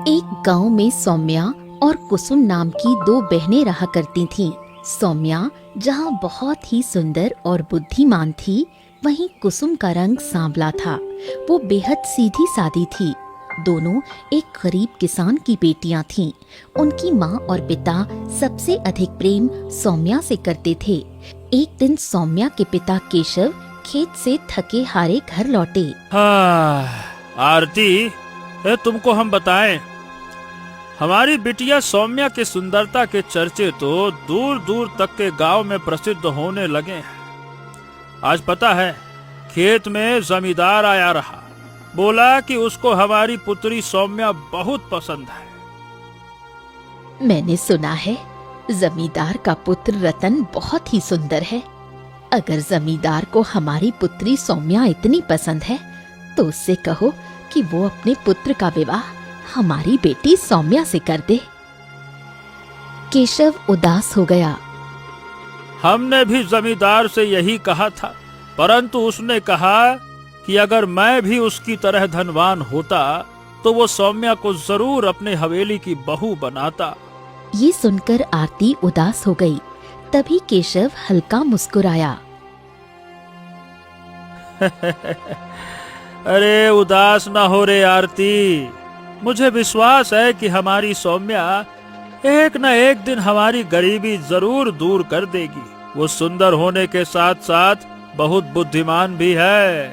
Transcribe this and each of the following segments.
एक गांव में सौम्या और कुसुम नाम की दो बहनें रहा करती थीं। सौम्या जहां बहुत ही सुंदर और बुद्धिमान थी, वहीं कुसुम का रंग सांवला था। वो बेहद सीधी सादी थी। दोनों एक गरीब किसान की बेटियां थीं। उनकी माँ और पिता सबसे अधिक प्रेम सौम्या से करते थे। एक दिन सौम्या के पिता केशव खेत से थके हारे घर लौटे। आरती, तुमको हम बताएं, हमारी बिटिया सौम्या की सुंदरता के चर्चे तो दूर दूर तक के गांव में प्रसिद्ध होने लगे हैं। आज पता है, खेत में जमींदार आया रहा, बोला कि उसको हमारी पुत्री सौम्या बहुत पसंद है। मैंने सुना है जमींदार का पुत्र रतन बहुत ही सुंदर है। अगर जमींदार को हमारी पुत्री सौम्या इतनी पसंद है तो उससे कहो कि वो अपने पुत्र का विवाह हमारी बेटी सौम्या से कर दे। केशव उदास हो गया। हमने भी जमींदार से यही कहा था, परंतु उसने कहा कि अगर मैं भी उसकी तरह धनवान होता तो वो सौम्या को जरूर अपने हवेली की बहू बनाता। ये सुनकर आरती उदास हो गई। तभी केशव हल्का मुस्कुराया। अरे उदास ना हो रे आरती, मुझे विश्वास है कि हमारी सौम्या एक न एक दिन हमारी गरीबी जरूर दूर कर देगी। वो सुंदर होने के साथ साथ बहुत बुद्धिमान भी है।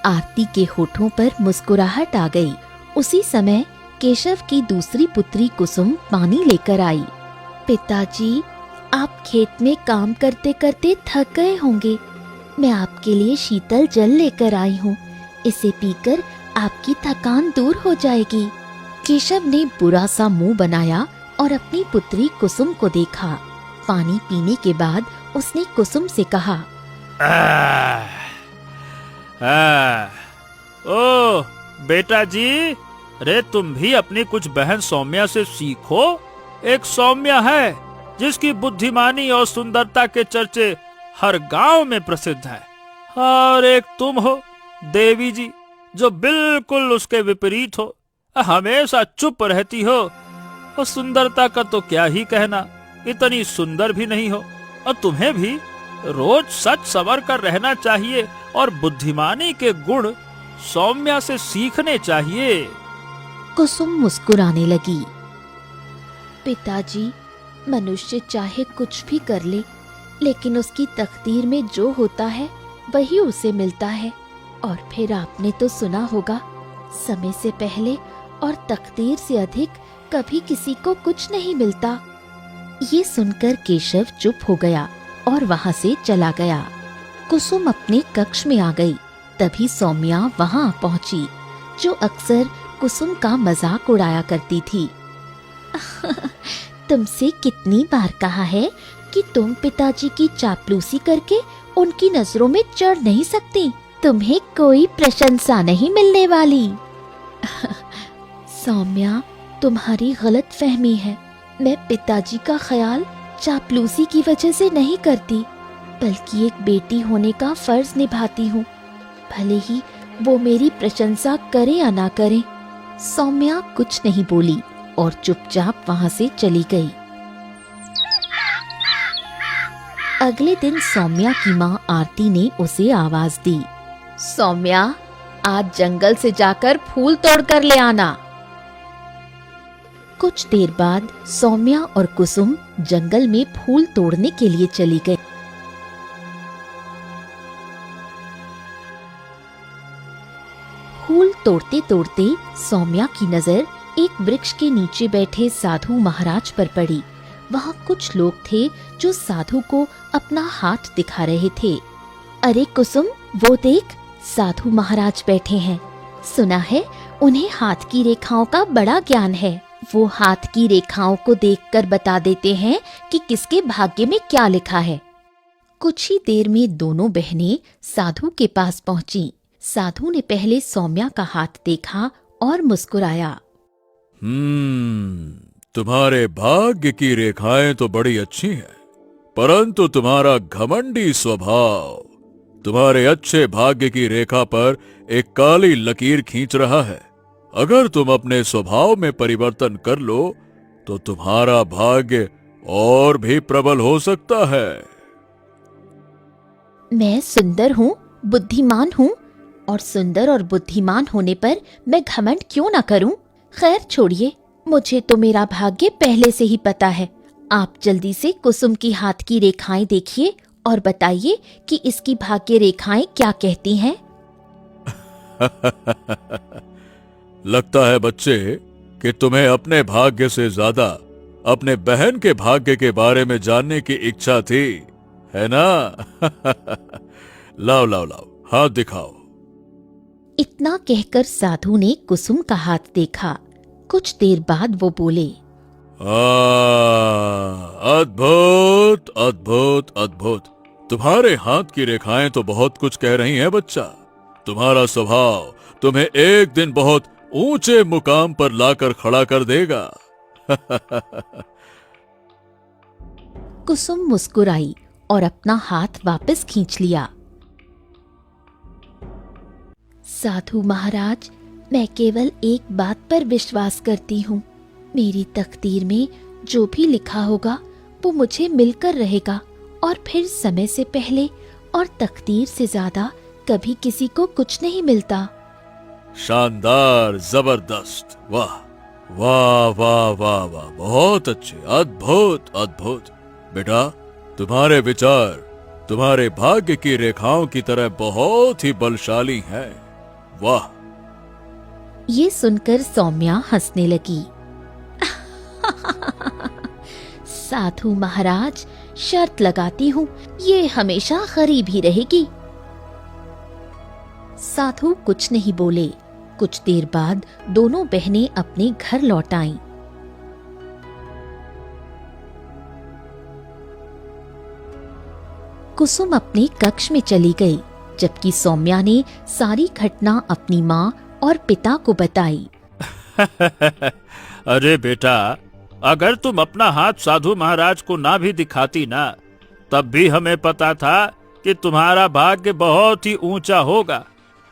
आरती के होठों पर मुस्कुराहट आ गई। उसी समय केशव की दूसरी पुत्री कुसुम पानी लेकर आई। पिताजी, आप खेत में काम करते करते थक गए होंगे। मैं आपके लिए शीतल जल लेकर आई हूँ। इसे पीकर आपकी थकान दूर हो जाएगी। केशव ने बुरा सा मुंह बनाया और अपनी पुत्री कुसुम को देखा। पानी पीने के बाद उसने कुसुम से कहा, ओ बेटा जी, रे तुम भी अपनी कुछ बहन सौम्या से सीखो। एक सौम्या है जिसकी बुद्धिमानी और सुंदरता के चर्चे हर गांव में प्रसिद्ध है, और एक तुम हो देवी जी, जो बिल्कुल उसके विपरीत हो। हमेशा चुप रहती हो और सुंदरता का तो क्या ही कहना, इतनी सुंदर भी नहीं हो। और तुम्हें भी रोज सच सवर कर रहना चाहिए और बुद्धिमानी के गुण सौम्या से सीखने चाहिए। कुसुम मुस्कुराने लगी। पिताजी, मनुष्य चाहे कुछ भी कर ले, लेकिन उसकी तकदीर में जो होता है वही उसे मिलता है। और फिर आपने तो सुना होगा, समय से पहले और तकदीर से अधिक कभी किसी को कुछ नहीं मिलता। ये सुनकर केशव चुप हो गया और वहाँ से चला गया। कुसुम अपने कक्ष में आ गई। तभी सौम्या वहाँ पहुँची, जो अक्सर कुसुम का मजाक उड़ाया करती थी। तुमसे कितनी बार कहा है कि तुम पिताजी की चापलूसी करके उनकी नजरों में चढ़ नहीं सकती। तुम्हें कोई प्रशंसा नहीं मिलने वाली। सौम्या, तुम्हारी गलत फहमी है। मैं पिताजी का ख्याल चापलूसी की वजह से नहीं करती, बल्कि एक बेटी होने का फर्ज निभाती हूँ, भले ही वो मेरी प्रशंसा करे या ना करे। सौम्या कुछ नहीं बोली और चुपचाप वहाँ से चली गई। अगले दिन सौम्या की माँ आरती ने उसे आवाज दी, सौम्या, आज जंगल से जाकर फूल तोड़ कर ले आना। कुछ देर बाद सौम्या और कुसुम जंगल में फूल तोड़ने के लिए चली गई। फूल तोड़ते तोड़ते सौम्या की नजर एक वृक्ष के नीचे बैठे साधु महाराज पर पड़ी। वहाँ कुछ लोग थे जो साधु को अपना हाथ दिखा रहे थे। अरे कुसुम, वो देख, साधु महाराज बैठे हैं। सुना है उन्हें हाथ की रेखाओं का बड़ा ज्ञान है। वो हाथ की रेखाओं को देखकर बता देते हैं कि किसके भाग्य में क्या लिखा है। कुछ ही देर में दोनों बहनें साधु के पास पहुंची। साधु ने पहले सौम्या का हाथ देखा और मुस्कुराया। तुम्हारे भाग्य की रेखाएं तो बड़ी अच्छी हैं, परंतु तुम्हारा घमंडी स्वभाव तुम्हारे अच्छे भाग्य की रेखा पर एक काली लकीर खींच रहा है। अगर तुम अपने स्वभाव में परिवर्तन कर लो तो तुम्हारा भाग्य और भी प्रबल हो सकता है। मैं सुंदर हूँ, बुद्धिमान हूँ, और सुंदर और बुद्धिमान होने पर मैं घमंड क्यों ना करूं? खैर छोड़िए, मुझे तो मेरा भाग्य पहले से ही पता है। आप जल्दी से कुसुम की हाथ की रेखाएं देखिए और बताइए कि इसकी भाग्य रेखाएं क्या कहती हैं। लगता है बच्चे कि तुम्हें अपने भाग्य से ज्यादा अपने बहन के भाग्य के बारे में जानने की इच्छा थी, है ना? लाओ लाओ लाओ, हाथ दिखाओ। इतना कहकर साधु ने कुसुम का हाथ देखा। कुछ देर बाद वो बोले, अद्भुत अद्भुत अद्भुत। तुम्हारे हाथ की रेखाएं तो बहुत कुछ कह रही हैं बच्चा। तुम्हारा स्वभाव तुम्हें एक दिन बहुत ऊंचे मुकाम पर लाकर खड़ा कर देगा। कुसुम मुस्कुराई और अपना हाथ वापस खींच लिया। साधु महाराज, मैं केवल एक बात पर विश्वास करती हूँ। मेरी तकदीर में जो भी लिखा होगा वो मुझे मिलकर रहेगा, और फिर समय से पहले और तकदीर से ज्यादा कभी किसी को कुछ नहीं मिलता। शानदार, जबरदस्त, वाह वाह वाह वाह वाह, बहुत अच्छे, अद्भुत अद्भुत। बेटा, तुम्हारे विचार तुम्हारे भाग्य की रेखाओं की तरह बहुत ही बलशाली हैं। वाह। ये सुनकर सौम्या हंसने लगी। साधु महाराज, शर्त लगाती हूँ ये हमेशा गरीब ही रहेगी। साधु कुछ नहीं बोले। कुछ देर बाद दोनों बहनें अपने घर लौट आईं। कुसुम अपने कक्ष में चली गई, जबकि सौम्या ने सारी घटना अपनी माँ और पिता को बताई। अरे बेटा, अगर तुम अपना हाथ साधु महाराज को ना भी दिखाती ना, तब भी हमें पता था कि तुम्हारा भाग्य बहुत ही ऊंचा होगा।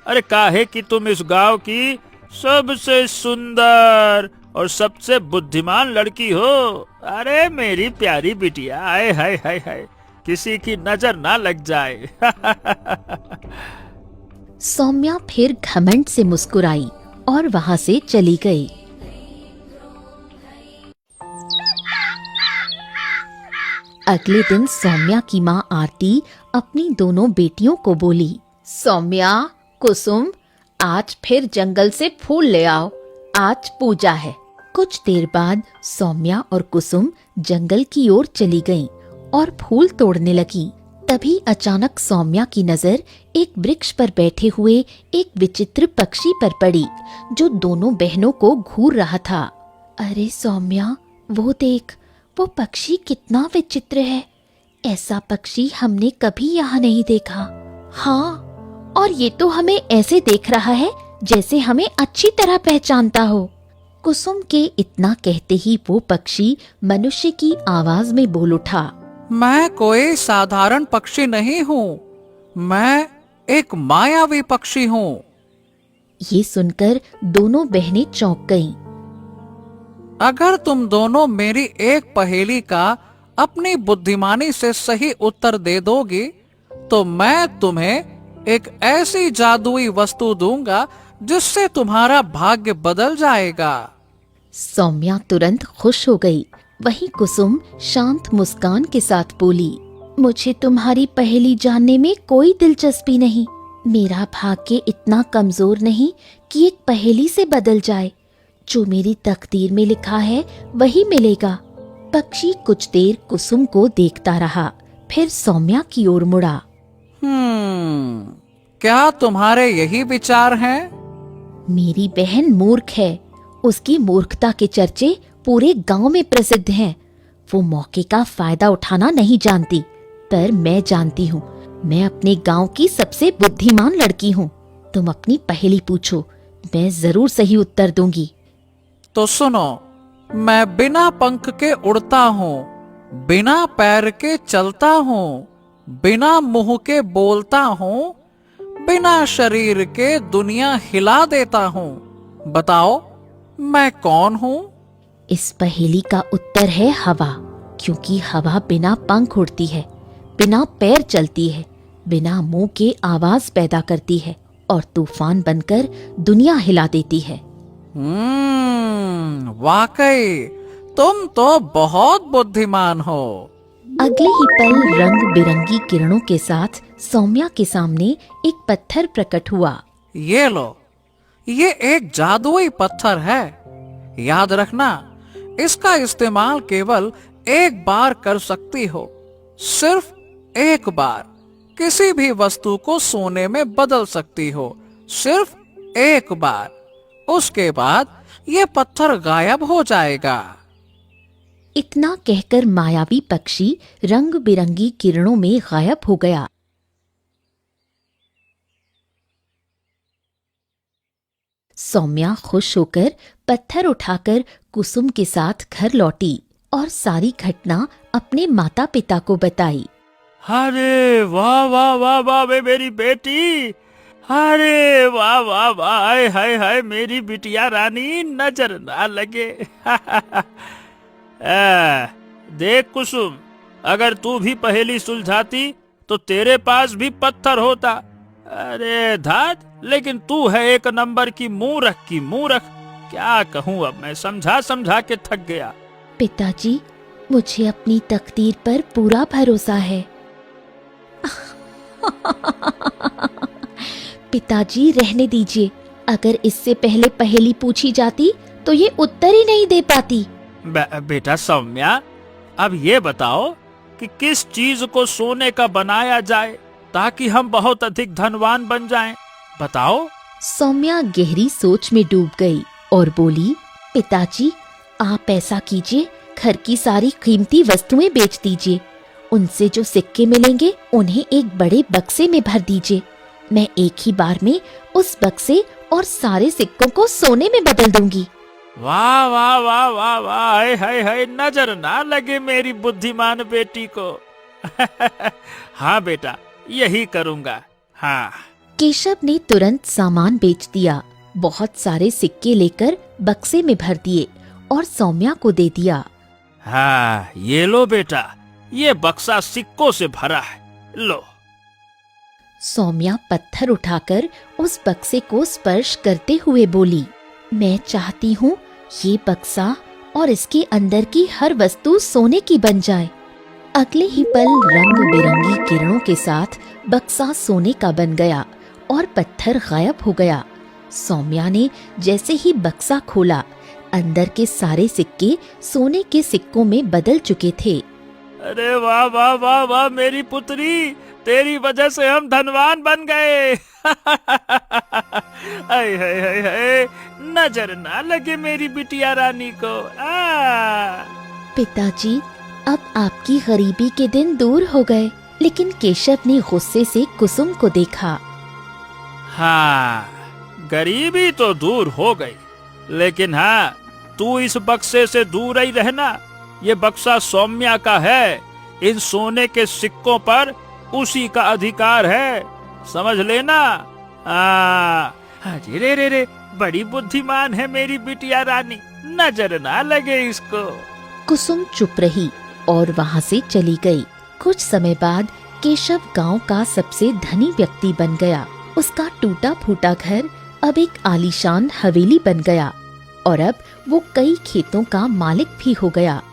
अरे काहे कि तुम इस गांव की सबसे सुंदर और सबसे बुद्धिमान लड़की हो। अरे मेरी प्यारी बिटिया, आए हाय हाय हाय, किसी की नजर ना लग जाए। सौम्या फिर घमंड से मुस्कुराई और वहां से चली गई। अगले दिन सौम्या की माँ आरती अपनी दोनों बेटियों को बोली, सौम्या, कुसुम, आज फिर जंगल से फूल ले आओ, आज पूजा है। कुछ देर बाद सौम्या और कुसुम जंगल की ओर चली गईं और फूल तोड़ने लगी। तभी अचानक सौम्या की नजर एक वृक्ष पर बैठे हुए एक विचित्र पक्षी पर पड़ी, जो दोनों बहनों को घूर रहा था। अरे सौम्या, वो देख, वो पक्षी कितना विचित्र है। ऐसा पक्षी हमने कभी यहाँ नहीं देखा। हाँ, और ये तो हमें ऐसे देख रहा है जैसे हमें अच्छी तरह पहचानता हो। कुसुम के इतना कहते ही वो पक्षी मनुष्य की आवाज में बोल उठा, मैं कोई साधारण पक्षी नहीं हूँ, मैं एक मायावी पक्षी हूँ। ये सुनकर दोनों बहनें चौंक गईं। अगर तुम दोनों मेरी एक पहेली का अपनी बुद्धिमानी से सही उत्तर दे दोगी, तो मैं तुम्हें एक ऐसी जादुई वस्तु दूंगा जिससे तुम्हारा भाग्य बदल जाएगा। सौम्या तुरंत खुश हो गई। वहीं कुसुम शांत मुस्कान के साथ बोली, मुझे तुम्हारी पहेली जानने में कोई दिलचस्पी नहीं। मेरा भाग्य इतना कमजोर नहीं कि एक पहेली से बदल जाए। जो मेरी तकदीर में लिखा है वही मिलेगा। पक्षी कुछ देर कुसुम को देखता रहा, फिर सौम्या की ओर मुड़ा। क्या तुम्हारे यही विचार हैं? मेरी बहन मूर्ख है। उसकी मूर्खता के चर्चे पूरे गांव में प्रसिद्ध हैं। वो मौके का फायदा उठाना नहीं जानती, पर मैं जानती हूँ। मैं अपने गांव की सबसे बुद्धिमान लड़की हूँ। तुम अपनी पहेली पूछो, मैं जरूर सही उत्तर दूंगी। तो सुनो, मैं बिना पंख के उड़ता हूँ, बिना पैर के चलता हूँ, बिना मुंह के बोलता हूँ, बिना शरीर के दुनिया हिला देता हूँ। बताओ, मैं कौन हूँ? इस पहेली का उत्तर है हवा, क्योंकि हवा बिना पंख उड़ती है, बिना पैर चलती है, बिना मुंह के आवाज पैदा करती है और तूफान बनकर दुनिया हिला देती है। वाकई तुम तो बहुत बुद्धिमान हो। अगले ही पल रंग बिरंगी किरणों के साथ सौम्या के सामने एक पत्थर प्रकट हुआ। ये लो, ये एक जादुई पत्थर है। याद रखना, इसका इस्तेमाल केवल एक बार कर सकती हो, सिर्फ एक बार। किसी भी वस्तु को सोने में बदल सकती हो, सिर्फ एक बार। उसके बाद ये पत्थर गायब हो जाएगा। इतना कहकर मायावी पक्षी रंग बिरंगी किरणों में गायब हो गया। सौम्या खुश होकर पत्थर उठाकर कुसुम के साथ घर लौटी और सारी घटना अपने माता पिता को बताई। अरे वाह वाह वाह वाह मेरी बेटी, अरे वाह वाह वाह, हाय हाय हाय मेरी बिटिया रानी, नजर ना लगे। देख कुसुम, अगर तू भी पहेली सुलझाती तो तेरे पास भी पत्थर होता। अरे धात, लेकिन तू है एक नंबर की मूर्ख की मूर्ख। क्या कहूँ अब मैं, समझा समझा के थक गया। पिताजी, मुझे अपनी तकदीर पर पूरा भरोसा है। पिताजी रहने दीजिए, अगर इससे पहले पहेली पूछी जाती तो ये उत्तर ही नहीं दे पाती। बेटा सौम्या, अब ये बताओ कि किस चीज को सोने का बनाया जाए ताकि हम बहुत अधिक धनवान बन जाएं? बताओ। सौम्या गहरी सोच में डूब गई और बोली, पिताजी आप ऐसा कीजिए, घर की सारी कीमती वस्तुएं बेच दीजिए, उनसे जो सिक्के मिलेंगे उन्हें एक बड़े बक्से में भर दीजिए। मैं एक ही बार में उस बक्से और सारे सिक्कों को सोने में बदल दूंगी। वाह वाह वाह वाह वाह, हाय हाय हाय, नजर ना लगे मेरी बुद्धिमान बेटी को। हाँ बेटा, यही करूँगा। हाँ। केशव ने तुरंत सामान बेच दिया, बहुत सारे सिक्के लेकर बक्से में भर दिए और सौम्या को दे दिया। हाँ, ये लो बेटा, ये बक्सा सिक्कों से भरा है, लो। सौम्या पत्थर उठाकर उस बक्से को स्पर्श करते हुए बोली, मैं चाहती हूँ ये बक्सा और इसके अंदर की हर वस्तु सोने की बन जाए। अगले ही पल रंग बिरंगी किरणों के साथ बक्सा सोने का बन गया और पत्थर गायब हो गया। सौम्या ने जैसे ही बक्सा खोला, अंदर के सारे सिक्के सोने के सिक्कों में बदल चुके थे। अरे वाह वाह वाह वाह मेरी पुत्री, तेरी वजह से हम धनवान बन गए। हाय हाय हाय हाय, नजर ना लगे मेरी बिटिया रानी को। पिताजी, अब आपकी गरीबी के दिन दूर हो गए। लेकिन केशव ने गुस्से से कुसुम को देखा। हाँ, गरीबी तो दूर हो गई, लेकिन हाँ, तू इस बक्से से दूर ही रहना। ये बक्सा सौम्या का है, इन सोने के सिक्कों पर उसी का अधिकार है, समझ लेना। अरे रे रे, बड़ी बुद्धिमान है मेरी बिटिया रानी, नजर ना लगे इसको। कुसुम चुप रही और वहाँ से चली गई। कुछ समय बाद केशव गांव का सबसे धनी व्यक्ति बन गया। उसका टूटा फूटा घर अब एक आलीशान हवेली बन गया और अब वो कई खेतों का मालिक भी हो गया।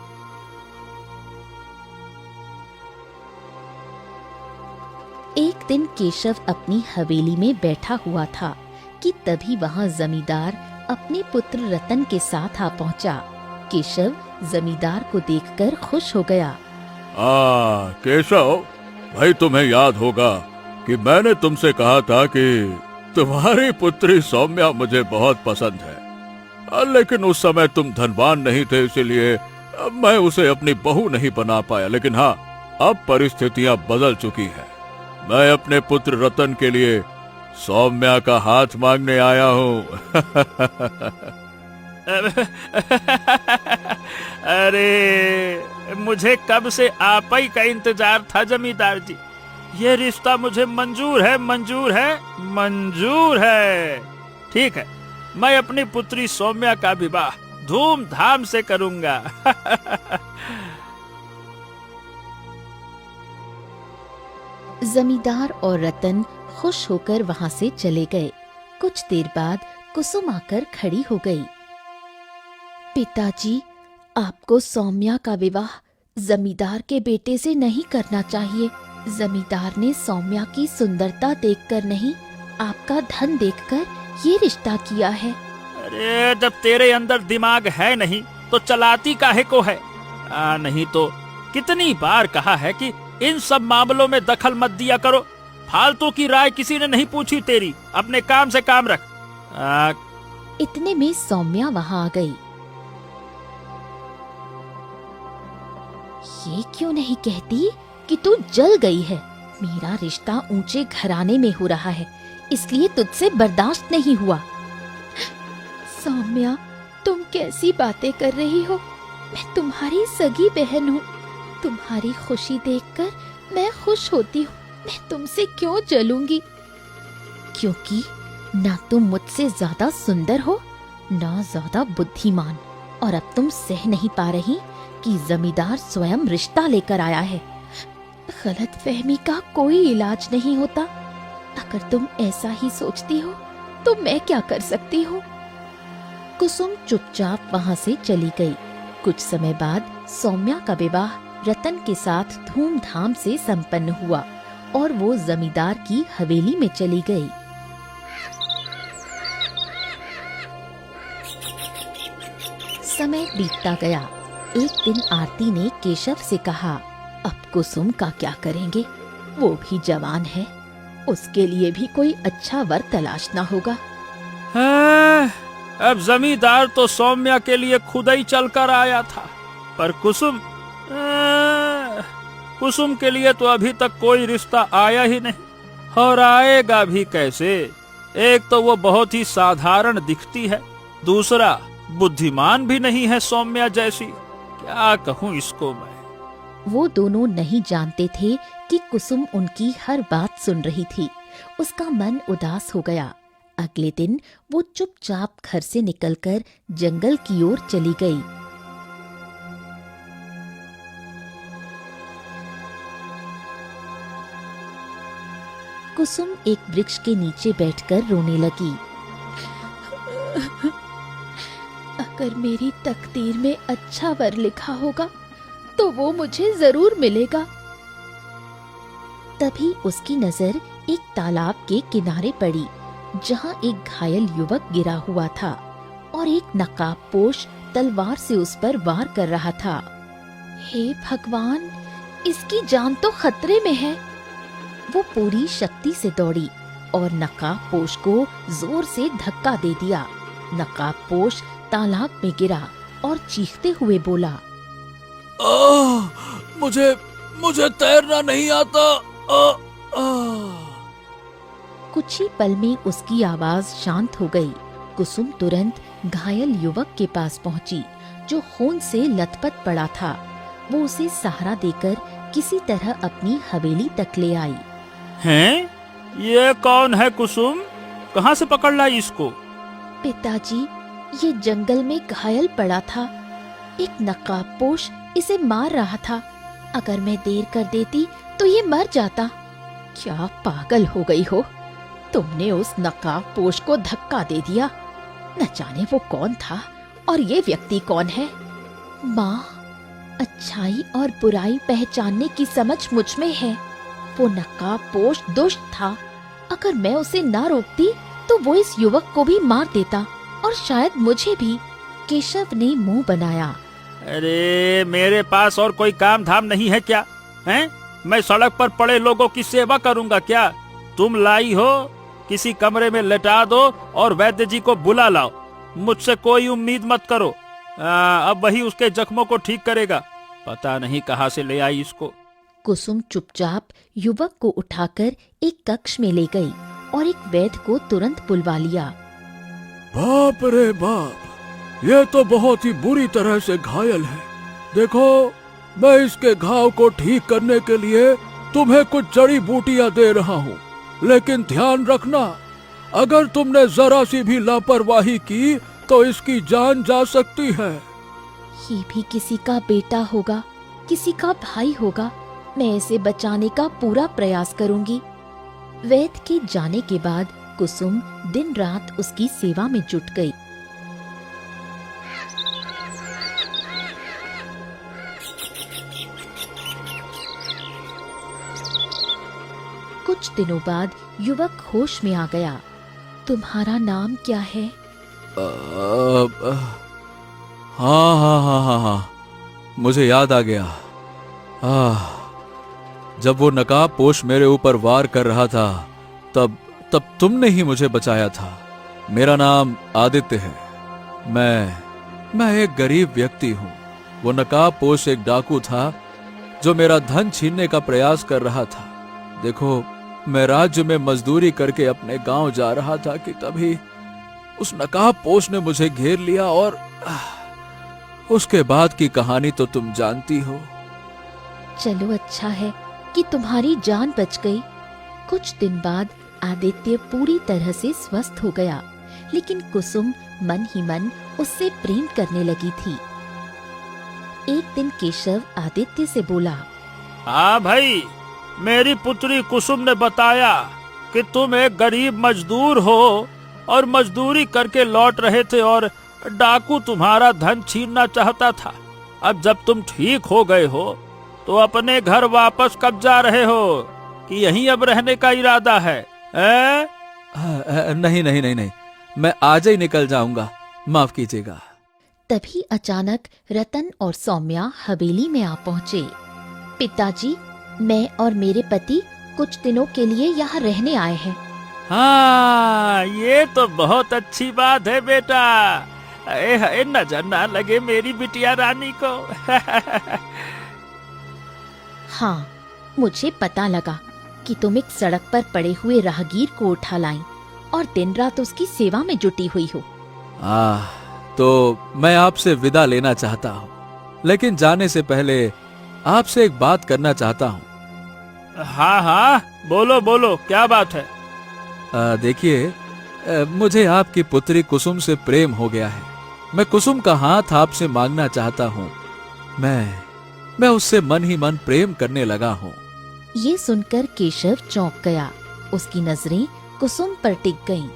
एक दिन केशव अपनी हवेली में बैठा हुआ था कि तभी वहाँ जमींदार अपने पुत्र रतन के साथ आ पहुँचा। केशव जमींदार को देखकर खुश हो गया। केशव भाई, तुम्हें याद होगा कि मैंने तुमसे कहा था कि तुम्हारी पुत्री सौम्या मुझे बहुत पसंद है, लेकिन उस समय तुम धनवान नहीं थे, इसलिए मैं उसे अपनी बहू नहीं बना पाया। लेकिन हाँ, अब परिस्थितियां बदल चुकी हैं। मैं अपने पुत्र रतन के लिए सौम्या का हाथ मांगने आया हूँ। अरे, मुझे कब से आप ही का इंतजार था जमींदार जी। ये रिश्ता मुझे मंजूर है, मंजूर है, मंजूर है। ठीक है, मैं अपनी पुत्री सौम्या का विवाह धूमधाम से करूंगा। जमींदार और रतन खुश होकर वहां से चले गए। कुछ देर बाद कुसुम आकर खड़ी हो गई। पिताजी, आपको सौम्या का विवाह जमींदार के बेटे से नहीं करना चाहिए। जमींदार ने सौम्या की सुंदरता देखकर नहीं, आपका धन देखकर ये रिश्ता किया है। अरे जब तेरे अंदर दिमाग है नहीं तो चलाती काहे को है? नहीं तो कितनी बार कहा है कि इन सब मामलों में दखल मत दिया करो। फालतू की राय किसी ने नहीं पूछी तेरी, अपने काम से काम रख। इतने में सौम्या वहां आ गई। ये क्यों नहीं कहती कि तू जल गई है? मेरा रिश्ता ऊंचे घराने में हो रहा है, इसलिए तुझसे बर्दाश्त नहीं हुआ। सौम्या, तुम कैसी बातें कर रही हो? मैं तुम्हारी सगी बहन हूँ। तुम्हारी खुशी देखकर मैं खुश होती हूँ। मैं तुमसे क्यों जलूंगी? क्योंकि ना तुम मुझसे ज्यादा सुंदर हो, ना ज्यादा बुद्धिमान, और अब तुम सह नहीं पा रही कि जमींदार स्वयं रिश्ता लेकर आया है। गलतफहमी का कोई इलाज नहीं होता। अगर तुम ऐसा ही सोचती हो तो मैं क्या कर सकती हूँ? कुसुम चुपचाप वहां से चली गई। कुछ समय बाद सौम्या का विवाह रतन के साथ धूमधाम से संपन्न हुआ और वो जमींदार की हवेली में चली गई। समय बीतता गया। एक दिन आरती ने केशव से कहा, अब कुसुम का क्या करेंगे? वो भी जवान है, उसके लिए भी कोई अच्छा वर तलाशना होगा। अब जमींदार तो सौम्या के लिए खुद ही चलकर आया था, पर कुसुम के लिए तो अभी तक कोई रिश्ता आया ही नहीं, और आएगा भी कैसे? एक तो वो बहुत ही साधारण दिखती है, दूसरा बुद्धिमान भी नहीं है सौम्या जैसी। क्या कहूँ इसको मैं। वो दोनों नहीं जानते थे कि कुसुम उनकी हर बात सुन रही थी। उसका मन उदास हो गया। अगले दिन वो चुपचाप घर से निकलकर जंगल की ओर चली गई। कुसुम एक वृक्ष के नीचे बैठकर रोने लगी। अगर मेरी तकदीर में अच्छा वर लिखा होगा तो वो मुझे जरूर मिलेगा। तभी उसकी नजर एक तालाब के किनारे पड़ी, जहाँ एक घायल युवक गिरा हुआ था और एक नकाबपोश तलवार से उस पर वार कर रहा था। हे भगवान, इसकी जान तो खतरे में है। वो पूरी शक्ति से दौड़ी और नकाबपोश को जोर से धक्का दे दिया। नकाबपोश तालाब में गिरा और चीखते हुए बोला, मुझे तैरना नहीं आता। कुछ ही पल में उसकी आवाज शांत हो गई। कुसुम तुरंत घायल युवक के पास पहुंची, जो खून से लथपथ पड़ा था। वो उसे सहारा देकर किसी तरह अपनी हवेली तक ले आई। हैं? ये कौन है कुसुम? कहाँ से पकड़ लाई इसको? पिताजी, ये जंगल में घायल पड़ा था। एक नकाबपोश इसे मार रहा था। अगर मैं देर कर देती तो ये मर जाता। क्या पागल हो गई हो? तुमने उस नकाबपोश को धक्का दे दिया। न जाने वो कौन था और ये व्यक्ति कौन है। माँ, अच्छाई और बुराई पहचानने की समझ मुझ में है। वो नकाबपोश दुष्ट था। अगर मैं उसे ना रोकती तो वो इस युवक को भी मार देता और शायद मुझे भी। केशव ने मुंह बनाया। अरे मेरे पास और कोई काम धाम नहीं है क्या? हैं? मैं सड़क पर पड़े लोगों की सेवा करूंगा क्या? तुम लाई हो, किसी कमरे में लेटा दो और वैद्य जी को बुला लाओ। मुझसे कोई उम्मीद मत करो। अब वही उसके जख्मों को ठीक करेगा। पता नहीं कहाँ से ले आई इसको। कुसुम चुपचाप युवक को उठाकर एक कक्ष में ले गई और एक वैद्य को तुरंत बुलवा लिया। बाप रे बाप, ये तो बहुत ही बुरी तरह से घायल है। देखो, मैं इसके घाव को ठीक करने के लिए तुम्हें कुछ जड़ी बूटियां दे रहा हूँ, लेकिन ध्यान रखना, अगर तुमने जरा सी भी लापरवाही की तो इसकी जान जा सकती है। ये भी किसी का बेटा होगा, किसी का भाई होगा। मैं इसे बचाने का पूरा प्रयास करूंगी। वैद्य के जाने के बाद कुसुम दिन रात उसकी सेवा में जुट गई। कुछ दिनों बाद युवक होश में आ गया। तुम्हारा नाम क्या है? हाँ हाँ हाँ हाँ हाँ, मुझे याद आ गया। जब वो नकाबपोश मेरे ऊपर वार कर रहा था तब तुमने ही मुझे बचाया था। मेरा नाम आदित्य है। मैं एक गरीब व्यक्ति हूँ। वो नकाबपोश एक डाकू था जो मेरा धन छीनने का प्रयास कर रहा था। देखो, मैं राज्य में मजदूरी करके अपने गांव जा रहा था कि तभी उस नकाबपोश ने मुझे घेर लिया और उसके बाद की कहानी तो तुम जानती हो। चलो अच्छा है कि तुम्हारी जान बच गई। कुछ दिन बाद आदित्य पूरी तरह से स्वस्थ हो गया, लेकिन कुसुम मन ही मन उससे प्रेम करने लगी थी। एक दिन केशव आदित्य से बोला, हाँ भाई, मेरी पुत्री कुसुम ने बताया कि तुम एक गरीब मजदूर हो और मजदूरी करके लौट रहे थे और डाकू तुम्हारा धन छीनना चाहता था। अब जब तुम ठीक हो गए हो तो अपने घर वापस कब जा रहे हो कि यहीं अब रहने का इरादा है? नहीं नहीं नहीं नहीं, मैं आज ही निकल जाऊंगा, माफ कीजिएगा। तभी अचानक रतन और सौम्या हवेली में आ पहुँचे। पिताजी, मैं और मेरे पति कुछ दिनों के लिए यहाँ रहने आए हैं। हाँ, ये तो बहुत अच्छी बात है बेटा। नजर ना लगे मेरी बिटिया रानी को। हाँ, मुझे पता लगा कि तुम एक सड़क पर पड़े हुए राहगीर को उठा लाई और दिन रात उसकी सेवा में जुटी हुई हो। तो मैं आपसे विदा लेना चाहता हूँ, लेकिन जाने से पहले आपसे एक बात करना चाहता हूँ। हाँ हाँ, बोलो बोलो, क्या बात है? देखिए, मुझे आपकी पुत्री कुसुम से प्रेम हो गया है। मैं कुसुम का हाथ आपसे मांगना चाहता हूँ। मैं उससे मन ही मन प्रेम करने लगा हूँ। ये सुनकर केशव चौंक गया। उसकी नजरें कुसुम पर टिक गईं।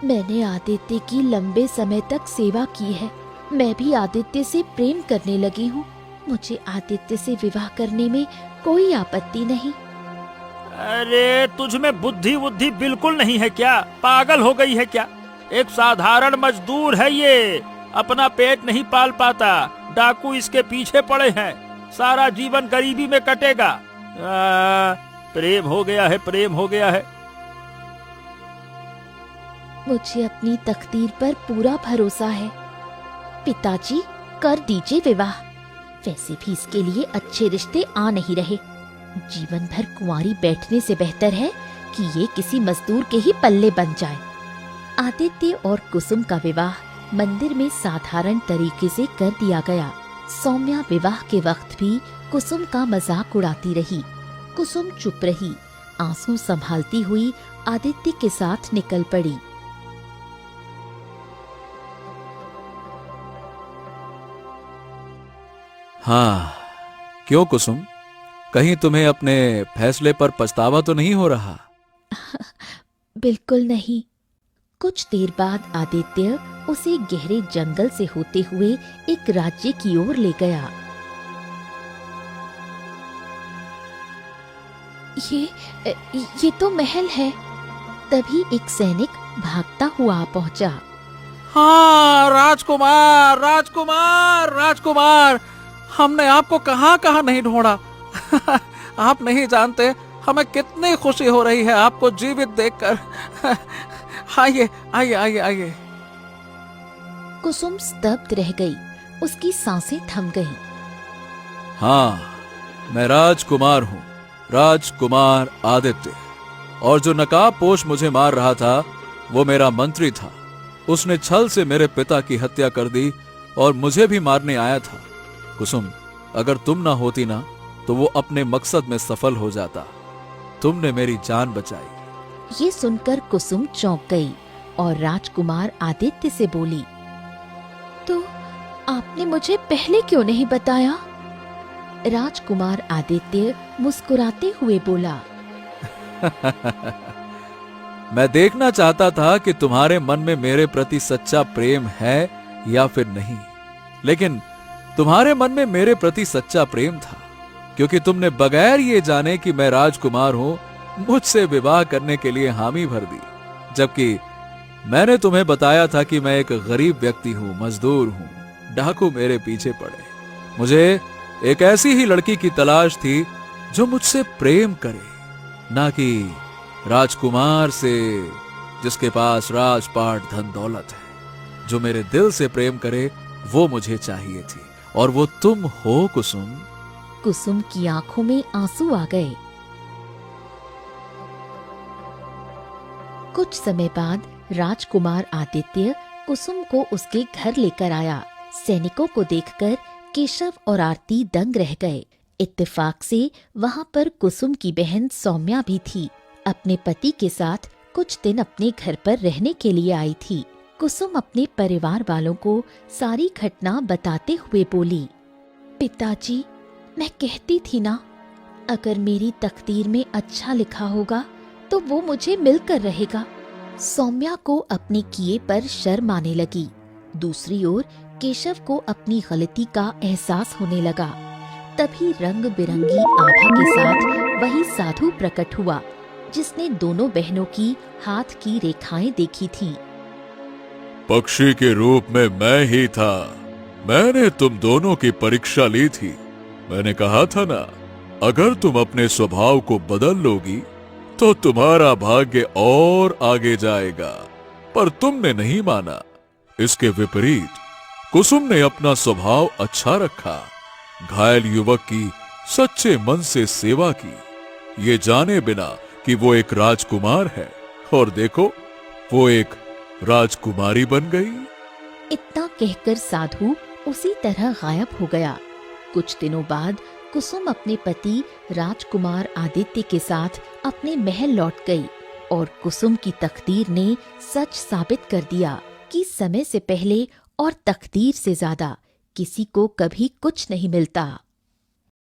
मैंने आदित्य की लंबे समय तक सेवा की है। मैं भी आदित्य से प्रेम करने लगी हूँ। मुझे आदित्य से विवाह करने में कोई आपत्ति नहीं। अरे, तुझमें बुद्धि बुद्धि बिल्कुल नहीं है क्या? पागल हो गई है क्या? एक साधारण मजदूर है ये, अपना पेट नहीं पाल पाता। डाकू इसके पीछे पड़े हैं, सारा जीवन गरीबी में कटेगा। प्रेम हो गया है, प्रेम हो गया है। मुझे अपनी तकदीर पर पूरा भरोसा है। पिताजी, कर दीजिए विवाह। वैसे भी इसके लिए अच्छे रिश्ते आ नहीं रहे। जीवन भर कुंवारी बैठने से बेहतर है कि ये किसी मजदूर के ही पल्ले बन जाए। आदित्य और कुसुम का विवाह मंदिर में साधारण तरीके से कर दिया गया। सौम्या विवाह के वक्त भी कुसुम का मजाक उड़ाती रही। कुसुम चुप रही, आंसू संभालती हुई आदित्य के साथ निकल पड़ी। हाँ, क्यों कुसुम, कहीं तुम्हें अपने फैसले पर पछतावा तो नहीं हो रहा? बिल्कुल नहीं। कुछ देर बाद आदित्य उसे गहरे जंगल से होते हुए एक राज्य की ओर ले गया। ये तो महल है। तभी एक सैनिक भागता हुआ पहुंचा। हाँ, राजकुमार राजकुमार राजकुमार, हमने आपको कहाँ कहाँ नहीं ढूंढा। आप नहीं जानते हमें कितनी खुशी हो रही है आपको जीवित देखकर। आइए आइए आइए आइए। कुसुम स्तब्ध रह गई, उसकी सांसें थम गईं। हाँ, मैं राजकुमार हूँ, राजकुमार आदित्य। और जो नकाबपोश मुझे मार रहा था वो मेरा मंत्री था। उसने छल से मेरे पिता की हत्या कर दी और मुझे भी मारने आया था। कुसुम, अगर तुम ना होती ना तो वो अपने मकसद में सफल हो जाता। तुमने मेरी जान बचाई। ये सुनकर कुसुम चौंक गई और राजकुमार आदित्य से बोली, तो आपने मुझे पहले क्यों नहीं बताया? राजकुमार आदित्य मुस्कुराते हुए बोला, मैं देखना चाहता था कि तुम्हारे मन में मेरे प्रति सच्चा प्रेम है या फिर नहीं। लेकिन तुम्हारे मन में मेरे प्रति सच्चा प्रेम था, क्योंकि तुमने बगैर ये जाने कि मैं राजकुमार हूं मुझसे विवाह करने के लिए हामी भर दी, जबकि मैंने तुम्हें बताया था कि मैं एक गरीब व्यक्ति हूं, मजदूर हूं, डाकू मेरे पीछे पड़े। मुझे एक ऐसी ही लड़की की तलाश थी जो मुझसे प्रेम करे, ना कि राजकुमार से जिसके पास राजपाट धन दौलत है। जो मेरे दिल से प्रेम करे वो मुझे चाहिए थी, और वो तुम हो कुसुम। कुसुम की आंखों में आंसू आ गए। कुछ समय बाद राजकुमार आदित्य कुसुम को उसके घर लेकर आया। सैनिकों को देखकर केशव और आरती दंग रह गए। इत्तेफाक से वहां पर कुसुम की बहन सौम्या भी थी। अपने पति के साथ कुछ दिन अपने घर पर रहने के लिए आई थी। कुसुम अपने परिवार वालों को सारी घटना बताते हुए बोली, पिताजी, मैं कहती थी ना, अगर मेरी तकदीर में अच्छा लिखा होगा तो वो मुझे मिलकर रहेगा। सौम्या को अपने किए पर शर्म आने लगी। दूसरी ओर केशव को अपनी गलती का एहसास होने लगा। तभी रंग बिरंगी आभा के साथ वही साधु प्रकट हुआ जिसने दोनों बहनों की हाथ की रेखाएं देखी थीं। पक्षी के रूप में मैं ही था। मैंने तुम दोनों की परीक्षा ली थी। मैंने कहा था ना, अगर तुम अपने स्वभाव को बदल लोगी तो तुम्हारा भाग्य और आगे जाएगा। पर तुमने नहीं माना। इसके विपरीत कुसुम ने अपना स्वभाव अच्छा रखा, घायल युवक की सच्चे मन से सेवा की, ये जाने बिना कि वो एक राजकुमार है। और देखो, वो एक राजकुमारी बन गई। इतना कहकर साधु उसी तरह गायब हो गया। कुछ दिनों बाद कुसुम अपने पति राजकुमार आदित्य के साथ अपने महल लौट गई और कुसुम की तकदीर ने सच साबित कर दिया कि समय से पहले और तकदीर से ज्यादा किसी को कभी कुछ नहीं मिलता।